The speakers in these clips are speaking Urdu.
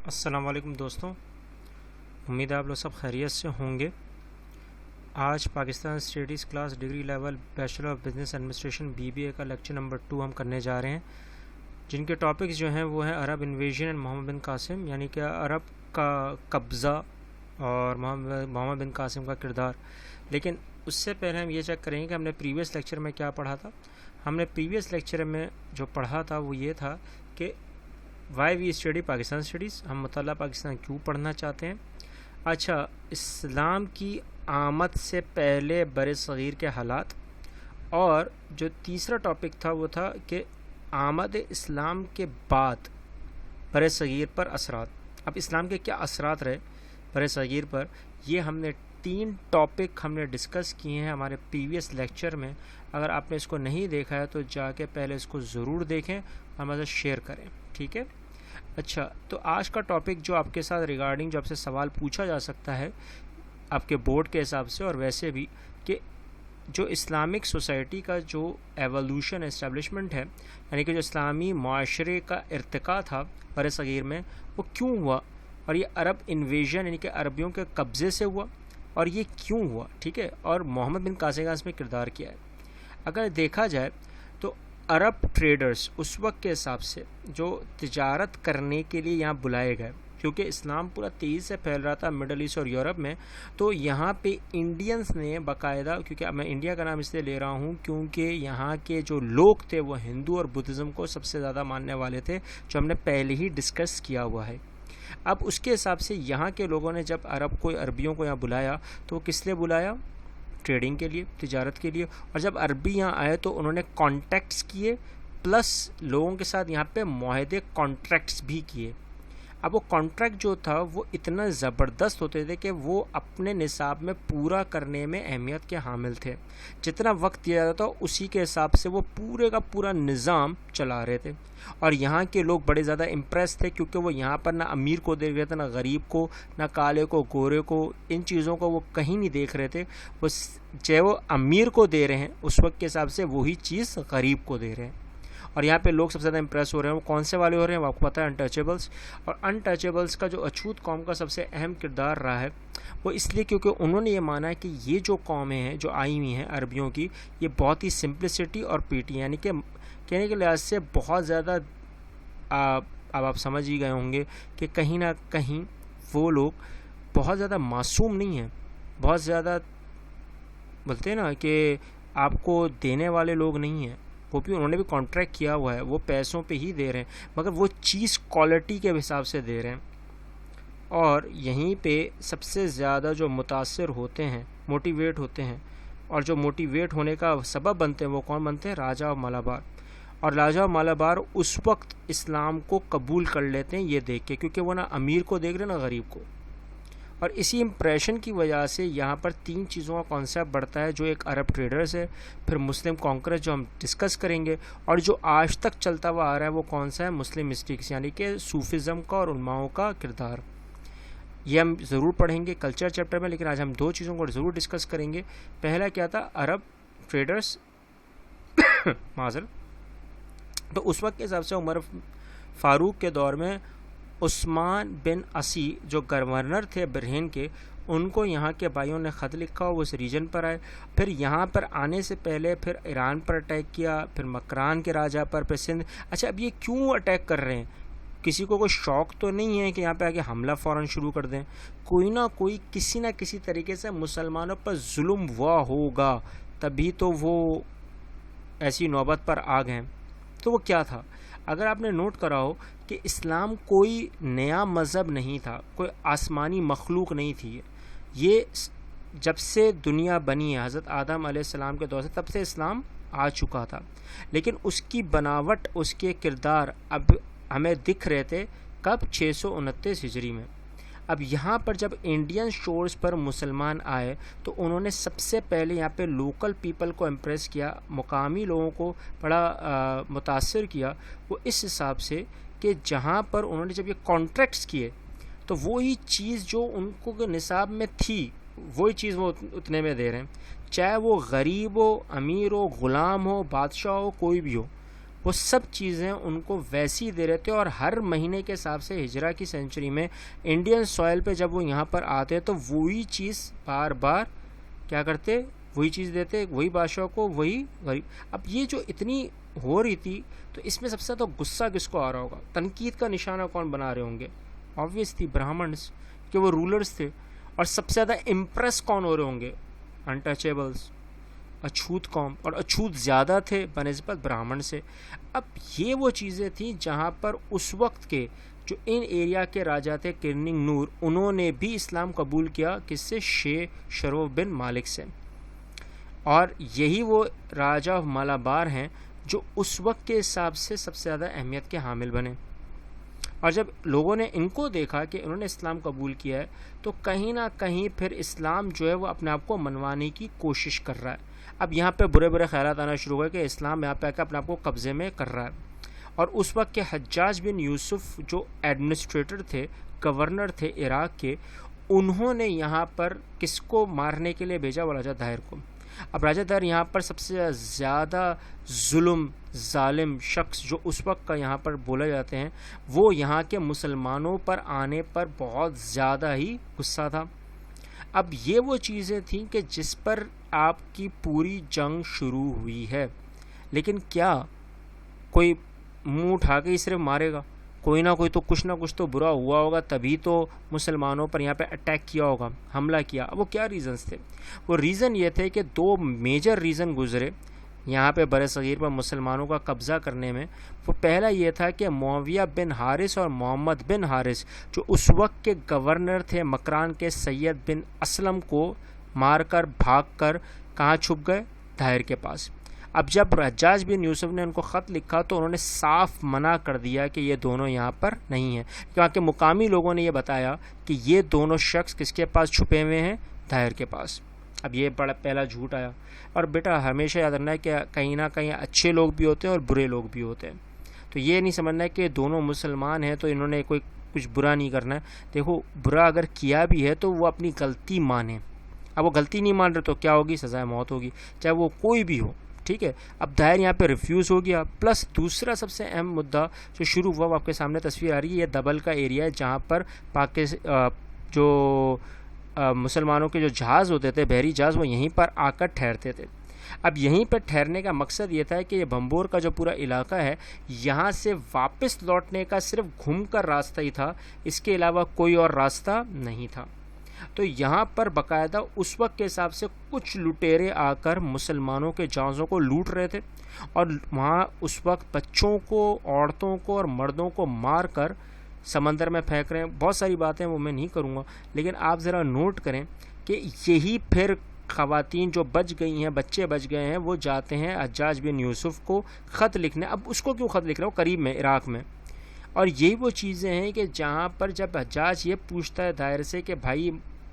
السلام علیکم دوستوں، امید ہے آپ لوگ سب خیریت سے ہوں گے۔ آج Pakistan studies class degree level bachelor of business administration BBA کا لیکچر نمبر 2 ہم کرنے جا رہے ہیں، جن کے ٹاپکس جو ہیں وہ ہیں عرب انویژن اینڈ محمد بن قاسم، یعنی کہ عرب کا قبضہ اور محمد بن قاسم کا کردار۔ لیکن اس سے پہلے ہم یہ چیک کریں گے کہ ہم نے پریویس لیکچر میں کیا پڑھا تھا۔ ہم نے پریویس لیکچر میں جو پڑھا تھا وہ یہ تھا کہ why we study Pakistan studies, ہم مطالعہ پاکستان کیوں پڑھنا چاہتے ہیں۔ اچھا، اسلام کی آمد سے پہلے بر صغیر کے حالات، اور جو تیسرا ٹاپک تھا وہ تھا کہ آمد اسلام کے بعد بر صغیر پر اثرات۔ اب اسلام کے کیا اثرات رہے بر صغیر پر، یہ ہم نے 3 ٹاپک ہم نے ڈسکس کیے ہیں ہمارے پریویس لیکچر میں۔ اگر آپ نے اس کو نہیں دیکھا ہے تو جا کے پہلے اس کو ضرور دیکھیں اور ہمارے ساتھ شیئر کریں، ٹھیک ہے۔ اچھا، تو آج کا ٹاپک جو آپ کے ساتھ ریگارڈنگ جو آپ سے سوال پوچھا جا سکتا ہے آپ کے بورڈ کے حساب سے اور ویسے بھی، کہ جو اسلامک سوسائٹی کا جو ایولوشن اسٹیبلشمنٹ ہے، یعنی کہ جو اسلامی معاشرے کا ارتقاء تھا بر صغیر میں، وہ کیوں ہوا، اور یہ عرب انویژن یعنی کہ عربیوں کے قبضے سے ہوا، اور یہ کیوں ہوا، ٹھیک ہے، اور محمد بن قاسم کا اس میں کردار کیا ہے۔ اگر دیکھا جائے تو عرب ٹریڈرز اس وقت کے حساب سے جو تجارت کرنے کے لیے یہاں بلائے گئے، کیونکہ اسلام پورا تیزی سے پھیل رہا تھا مڈل ایسٹ اور یورپ میں، تو یہاں پہ انڈینز نے باقاعدہ، کیونکہ اب میں انڈیا کا نام اس لیے لے رہا ہوں کیونکہ یہاں کے جو لوگ تھے وہ ہندو اور بدھزم کو سب سے زیادہ ماننے والے تھے، جو ہم نے پہلے ہی ڈسکس کیا ہوا ہے۔ اب اس کے حساب سے یہاں کے لوگوں نے جب عربیوں کو یہاں بلایا تو وہ کس لیے بلایا؟ ٹریڈنگ کے لیے، تجارت کے لیے۔ اور جب عربی یہاں آئے تو انہوں نے کانٹیکٹس کیے، پلس لوگوں کے ساتھ یہاں پہ معاہدے کانٹریکٹس بھی کیے۔ اب وہ کانٹریکٹ جو تھا وہ اتنا زبردست ہوتے تھے کہ وہ اپنے نصاب میں پورا کرنے میں اہمیت کے حامل تھے۔ جتنا وقت دیا جاتا تھا اسی کے حساب سے وہ پورے کا پورا نظام چلا رہے تھے، اور یہاں کے لوگ بڑے زیادہ امپریس تھے، کیونکہ وہ یہاں پر نہ امیر کو دیکھ رہے تھے، نہ غریب کو، نہ کالے کو، گورے کو، ان چیزوں کو وہ کہیں نہیں دیکھ رہے تھے۔ وہ امیر کو دے رہے ہیں اس وقت کے حساب سے وہی چیز غریب کو دے رہے ہیں، اور یہاں پہ لوگ سب سے زیادہ امپریس ہو رہے ہیں۔ وہ کون سے والے ہو رہے ہیں؟ وہ آپ کو پتہ ہے، انٹچیبلس۔ اور انٹچیبلس کا جو اچھوت قوم کا سب سے اہم کردار رہا ہے وہ اس لیے کیونکہ انہوں نے یہ مانا ہے کہ یہ جو قومیں ہیں جو آئی ہوئی ہیں عربیوں کی، یہ بہت ہی سمپلسٹی اور پیٹی، یعنی کہ کہنے کے لحاظ سے بہت زیادہ، اب آپ سمجھ ہی گئے ہوں گے کہ کہیں نہ کہیں وہ لوگ بہت زیادہ معصوم نہیں ہیں، بہت زیادہ بولتے ہیں نا کہ آپ کو دینے والے لوگ نہیں ہیں۔ وہ بھی انہوں نے بھی کانٹریکٹ کیا ہوا ہے، وہ پیسوں پہ ہی دے رہے ہیں، مگر وہ چیز کوالٹی کے حساب سے دے رہے ہیں۔ اور یہیں پہ سب سے زیادہ جو متاثر ہوتے ہیں، موٹیویٹ ہوتے ہیں، اور جو موٹیویٹ ہونے کا سبب بنتے ہیں وہ کون بنتے ہیں؟ راجہ اور مالابار۔ اور راجہ اور مالابار اس وقت اسلام کو قبول کر لیتے ہیں یہ دیکھ کے، کیونکہ وہ نہ امیر کو دیکھ رہے نہ غریب کو۔ اور اسی امپریشن کی وجہ سے یہاں پر 3 چیزوں کا کانسیپٹ بڑھتا ہے، جو ایک عرب ٹریڈرز ہے، پھر مسلم کانکررز جو ہم ڈسکس کریں گے، اور جو آج تک چلتا ہوا آ رہا ہے وہ کون سا ہے؟ مسلم مسٹکس، یعنی کہ صوفزم کا اور علماؤں کا کردار۔ یہ ہم ضرور پڑھیں گے کلچر چیپٹر میں، لیکن آج ہم 2 چیزوں کو ضرور ڈسکس کریں گے۔ پہلا کیا تھا؟ عرب ٹریڈرز معذرت۔ تو اس وقت کے حساب سے عمر فاروق کے دور میں عثمان بن عسی جو گورنر تھے بحرین کے، ان کو یہاں کے بھائیوں نے خط لکھا، وہ اس ریجن پر آئے، پھر یہاں پر آنے سے پہلے پھر ایران پر اٹیک کیا، پھر مکران کے راجہ پر، پھر سندھ۔ اچھا، اب یہ کیوں اٹیک کر رہے ہیں؟ کسی کو کوئی شوق تو نہیں ہے کہ یہاں پہ آ کے حملہ فوراً شروع کر دیں؟ کوئی نہ کوئی کسی نہ کسی طریقے سے مسلمانوں پر ظلم ہوا ہوگا، تبھی تو وہ ایسی نوبت پر آ گئے۔ تو وہ کیا تھا؟ اگر آپ نے نوٹ کرا ہو کہ اسلام کوئی نیا مذہب نہیں تھا، کوئی آسمانی مخلوق نہیں تھی، یہ جب سے دنیا بنی ہے حضرت آدم علیہ السلام کے دور سے تب سے اسلام آ چکا تھا، لیکن اس کی بناوٹ، اس کے کردار اب ہمیں دکھ رہے تھے کب؟ 629 ہجری میں۔ اب یہاں پر جب انڈین شورز پر مسلمان آئے تو انہوں نے سب سے پہلے یہاں پہ لوکل پیپل کو امپریس کیا، مقامی لوگوں کو بڑا متاثر کیا، وہ اس حساب سے کہ جہاں پر انہوں نے جب یہ کانٹریکٹس کیے تو وہی چیز جو ان کو نصاب میں تھی وہی چیز وہ اتنے میں دے رہے ہیں، چاہے وہ غریب ہو، امیر ہو، غلام ہو، بادشاہ ہو، کوئی بھی ہو، وہ سب چیزیں ان کو ویسی دے رہے تھے. اور ہر مہینے کے حساب سے ہجرہ کی سینچری میں انڈین سوائل پہ جب وہ یہاں پر آتے تو وہی چیز بار بار کیا کرتے, وہی چیز دیتے, وہی بادشاہ کو, وہی غریب. اب یہ جو اتنی ہو رہی تھی تو اس میں سب سے زیادہ غصہ کس کو آ رہا ہوگا, تنقید کا نشانہ کون بنا رہے ہوں گے؟ آبویسلی برہمنس, کہ وہ رولرز تھے. اور سب سے زیادہ امپریس کون ہو رہے ہوں گے؟ انٹچیبلس, اچھوت قوم, اور اچھوت زیادہ تھے بنسبت برہمن سے. اب یہ وہ چیزیں تھیں جہاں پر اس وقت کے جو ان ایریا کے راجا تھے کرننگ نور, انہوں نے بھی اسلام قبول کیا. کس سے؟ شیخ شروف بن مالک سے. اور یہی وہ راجا مالابار ہیں جو اس وقت کے حساب سے سب سے زیادہ اہمیت کے حامل بنے. اور جب لوگوں نے ان کو دیکھا کہ انہوں نے اسلام قبول کیا ہے تو کہیں نہ کہیں پھر اسلام جو ہے وہ اپنے آپ کو منوانے کی کوشش کر رہا ہے. اب یہاں پہ برے برے خیالات آنا شروع ہوئے کہ اسلام یہاں پہ آ کے اپنے آپ کو قبضے میں کر رہا ہے. اور اس وقت کے حجاج بن یوسف جو ایڈمنسٹریٹر تھے, گورنر تھے عراق کے, انہوں نے یہاں پر کس کو مارنے کے لیے بھیجا؟ وہ راجہ داہر کو. اب راجہ داہر یہاں پر سب سے زیادہ ظالم شخص جو اس وقت کا یہاں پر بولا جاتے ہیں, وہ یہاں کے مسلمانوں پر آنے پر بہت زیادہ ہی غصہ تھا. اب یہ وہ چیزیں تھیں کہ جس پر آپ کی پوری جنگ شروع ہوئی ہے. لیکن کیا کوئی منہ اٹھا کے ہی صرف مارے گا؟ کوئی نہ کوئی تو کچھ نہ کچھ تو برا ہوا ہوگا, تبھی تو مسلمانوں پر یہاں پہ اٹیک کیا ہوگا, حملہ کیا. اب وہ کیا ریزنز تھے؟ وہ ریزن یہ تھے کہ دو میجر ریزن گزرے یہاں پہ بر صغیر پر مسلمانوں کا قبضہ کرنے میں. وہ پہلا یہ تھا کہ معاویہ بن حارث اور محمد بن حارث جو اس وقت کے گورنر تھے مکران کے, سید بن اسلم کو مار کر بھاگ کر کہاں چھپ گئے؟ داہر کے پاس. اب جب حجاج بن یوسف نے ان کو خط لکھا تو انہوں نے صاف منع کر دیا کہ یہ دونوں یہاں پر نہیں ہیں, کیونکہ مقامی لوگوں نے یہ بتایا کہ یہ دونوں شخص کس کے پاس چھپے ہوئے ہیں؟ داہر کے پاس. اب یہ بڑا پہلا جھوٹ آیا. اور بیٹا ہمیشہ یاد رکھنا ہے کہ کہیں نہ کہیں اچھے لوگ بھی ہوتے ہیں اور برے لوگ بھی ہوتے ہیں. تو یہ نہیں سمجھنا ہے کہ دونوں مسلمان ہیں تو انہوں نے کوئی کچھ برا نہیں کرنا ہے. دیکھو برا اگر کیا بھی ہے تو وہ اپنی غلطی مانیں. اب وہ غلطی نہیں مان رہے تو کیا ہوگی؟ سزائے موت ہوگی, چاہے وہ کوئی بھی ہو. ٹھیک ہے. اب داہر یہاں پہ ریفیوز ہو گیا. پلس دوسرا سب سے اہم مدعا جو شروع ہوا وہ آپ کے سامنے تصویر آ رہی ہے, یہ دبل کا ایریا ہے جہاں پر جو مسلمانوں کے جو جہاز ہوتے تھے, بحری جہاز, وہ یہیں پر آ کر ٹھہرتے تھے. اب یہیں پر ٹھہرنے کا مقصد یہ تھا کہ یہ بھمبور کا جو پورا علاقہ ہے یہاں سے واپس لوٹنے کا صرف گھوم کر راستہ ہی تھا, اس کے علاوہ کوئی اور راستہ نہیں تھا. تو یہاں پر باقاعدہ اس وقت کے حساب سے کچھ لٹیرے آ کر مسلمانوں کے جہازوں کو لوٹ رہے تھے, اور وہاں اس وقت بچوں کو, عورتوں کو اور مردوں کو مار کر سمندر میں پھینک رہے ہیں. بہت ساری باتیں وہ میں نہیں کروں گا, لیکن آپ ذرا نوٹ کریں کہ یہی پھر خواتین جو بچ گئی ہیں, بچے بچ گئے ہیں, وہ جاتے ہیں حجاج بن یوسف کو خط لکھنے. اب اس کو کیوں خط لکھ رہے ہو؟ قریب میں عراق میں. اور یہی وہ چیزیں ہیں کہ جہاں پر جب حجاج یہ پوچھتا ہے دائر سے کہ بھائی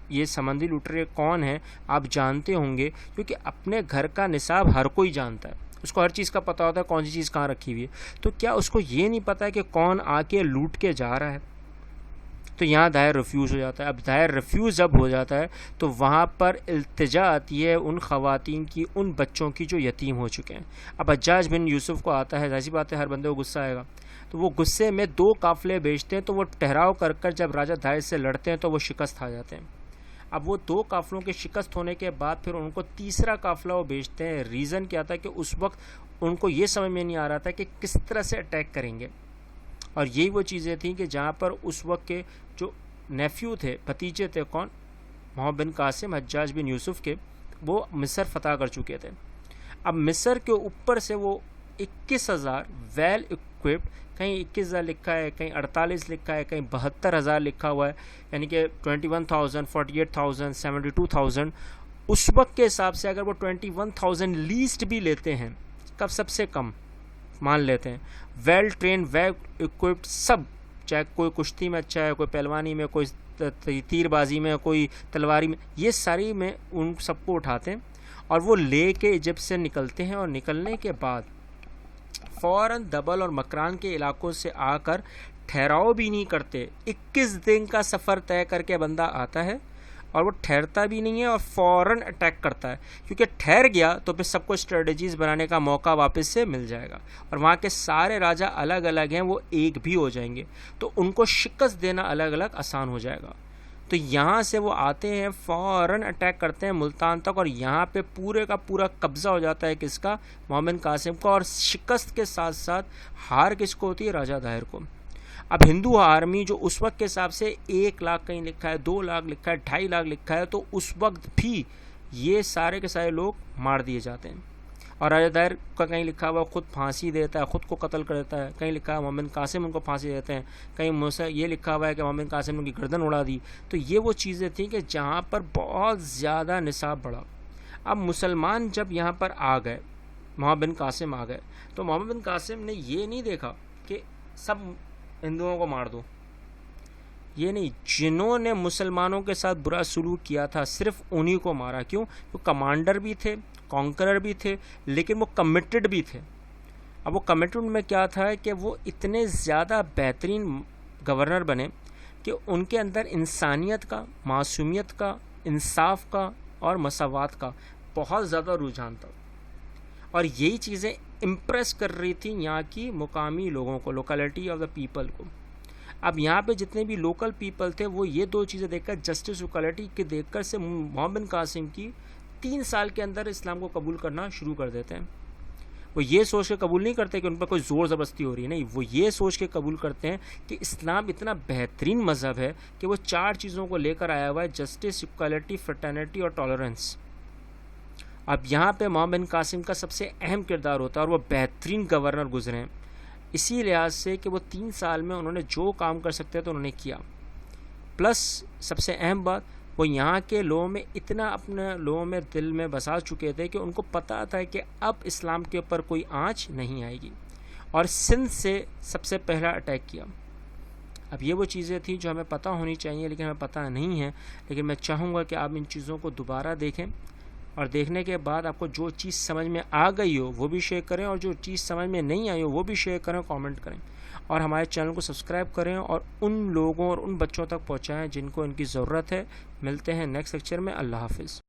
یہ سمندری لٹیرے کون ہیں, آپ جانتے ہوں گے, کیونکہ اپنے گھر کا نصاب ہر کوئی جانتا ہے, اس کو ہر چیز کا پتہ ہوتا ہے کون سی چیز کہاں رکھی ہوئی ہے. تو کیا اس کو یہ نہیں پتہ ہے کہ کون آ کے لوٹ کے جا رہا ہے؟ تو یہاں داہر ریفیوز ہو جاتا ہے. اب داہر ریفیوز جب ہو جاتا ہے تو وہاں پر التجا آتی ہے ان خواتین کی, ان بچوں کی جو یتیم ہو چکے ہیں. اب حجاج بن یوسف کو آتا ہے, ظاہر بات ہے ہر بندے کو غصہ آئے گا, تو وہ غصے میں دو قافلے بھیجتے ہیں. تو وہ ٹھہراؤ کر کر جب راجہ داہر سے لڑتے ہیں تو وہ شکست آ جاتے ہیں. اب وہ دو قافلوں کے شکست ہونے کے بعد پھر ان کو تیسرا قافلہ وہ بھیجتے ہیں. ریزن کیا تھا کہ اس وقت ان کو یہ سمجھ میں نہیں آ رہا تھا کہ کس طرح سے اٹیک کریں گے. اور یہی وہ چیزیں تھیں کہ جہاں پر اس وقت کے جو نیفیو تھے, بھتیجے تھے, کون؟ محمد بن قاسم حجاج بن یوسف کے, وہ مصر فتح کر چکے تھے. اب مصر کے اوپر سے وہ 21,000 ویل اکوپڈ, کہیں 21,000 لکھا ہے, کہیں 48 لکھا ہے, کہیں 72,000 لکھا ہوا ہے, یعنی کہ 21,000, 48,000, 72,000. اس وقت کے حساب سے اگر وہ 21,000 لیسٹ بھی لیتے ہیں, کب سب سے کم مان لیتے ہیں, ویل ٹرین, ویل اکوپڈ, سب, چاہے کوئی کشتی میں اچھا ہے, کوئی پہلوانی میں, کوئی تیر بازی میں, کوئی تلواری میں, یہ ساری میں ان سب کو اٹھاتے ہیں اور وہ لے کے ایجپٹ سے نکلتے ہیں. اور نکلنے کے بعد فوراً دبل اور مکران کے علاقوں سے آ کر ٹھہراؤ بھی نہیں کرتے. 21 دن کا سفر طے کر کے بندہ آتا ہے اور وہ ٹھہرتا بھی نہیں ہے اور فوراً اٹیک کرتا ہے، کیونکہ ٹھہر گیا تو پھر سب کو اسٹریٹجیز بنانے کا موقع واپس سے مل جائے گا، اور وہاں کے سارے راجا الگ الگ ہیں، وہ ایک بھی ہو جائیں گے، تو ان کو شکست دینا الگ الگ آسان ہو جائے گا۔ تو یہاں سے وہ آتے ہیں، فوراً اٹیک کرتے ہیں ملتان تک، اور یہاں پہ پورے کا پورا قبضہ ہو جاتا ہے کس کا؟ محمد قاسم کا، اور شکست کے ساتھ ساتھ ہار کس کو ہوتی ہے؟ راجہ داہر کو۔ اب ہندو آرمی جو اس وقت کے حساب سے 1 لاکھ کہیں لکھا ہے، 2 لاکھ لکھا ہے، 2.5 لاکھ لکھا ہے، تو اس وقت بھی یہ سارے کے سارے لوگ مار دیے جاتے ہیں، اور راجہ داہر کا کہیں لکھا ہوا خود پھانسی دیتا ہے، خود کو قتل کر دیتا ہے، کہیں لکھا ہے محمد قاسم ان کو پھانسی دیتے ہیں، کہیں یہ لکھا ہوا ہے کہ محمد قاسم نے ان کی گردن اڑا دی۔ تو یہ وہ چیزیں تھیں کہ جہاں پر بہت زیادہ نصاب بڑھا۔ اب مسلمان جب یہاں پر آ گئے، محمد بن قاسم آ گئے، تو محمد بن قاسم نے یہ نہیں دیکھا کہ سب ہندوؤں کو مار دو، یہ نہیں، جنہوں نے مسلمانوں کے ساتھ برا سلوک کیا تھا صرف انہی کو مارا۔ کیوں؟ وہ کمانڈر بھی تھے، کانکرر بھی تھے، لیکن وہ کمیٹڈ بھی تھے۔ اب وہ کمیٹڈ میں کیا تھا کہ وہ اتنے زیادہ بہترین گورنر بنے کہ ان کے اندر انسانیت کا، معصومیت کا، انصاف کا اور مساوات کا بہت زیادہ رجحان تھا، اور یہی چیزیں امپریس کر رہی تھیں یہاں کی مقامی لوگوں کو، لوکیلٹی آف دا پیپل کو۔ اب یہاں پہ جتنے بھی لوکل پیپل تھے وہ یہ 2 چیزیں دیکھ کر، جسٹس، اکوالٹی کے دیکھ کر سے محمد بن قاسم کی 3 سال کے اندر اسلام کو قبول کرنا شروع کر دیتے ہیں۔ وہ یہ سوچ کے قبول نہیں کرتے کہ ان پر کوئی زور زبردستی ہو رہی ہے، نہیں، وہ یہ سوچ کے قبول کرتے ہیں کہ اسلام اتنا بہترین مذہب ہے کہ وہ 4 چیزوں کو لے کر آیا ہوا ہے: جسٹس، اکوالٹی، فرٹرنیٹی اور ٹالرنس۔ اب یہاں پہ محمد بن قاسم کا سب سے اہم کردار ہوتا ہے، اور وہ بہترین گورنر گزرے ہیں اسی لحاظ سے کہ وہ 3 سال میں انہوں نے جو کام کر سکتے تو انہوں نے کیا، پلس سب سے اہم بات، وہ یہاں کے لوگوں میں اتنا اپنے لوگوں میں دل میں بسا چکے تھے کہ ان کو پتہ تھا کہ اب اسلام کے اوپر کوئی آنچ نہیں آئے گی، اور سندھ سے سب سے پہلا اٹیک کیا۔ اب یہ وہ چیزیں تھیں جو ہمیں پتہ ہونی چاہیے، لیکن ہمیں پتہ نہیں ہے، لیکن میں چاہوں گا کہ آپ ان چیزوں کو دوبارہ دیکھیں، اور دیکھنے کے بعد آپ کو جو چیز سمجھ میں آ گئی ہو وہ بھی شیئر کریں، اور جو چیز سمجھ میں نہیں آئی ہو وہ بھی شیئر کریں، کامنٹ کریں، اور ہمارے چینل کو سبسکرائب کریں، اور ان لوگوں اور ان بچوں تک پہنچائیں جن کو ان کی ضرورت ہے۔ ملتے ہیں نیکسٹ لیکچر میں۔ اللہ حافظ۔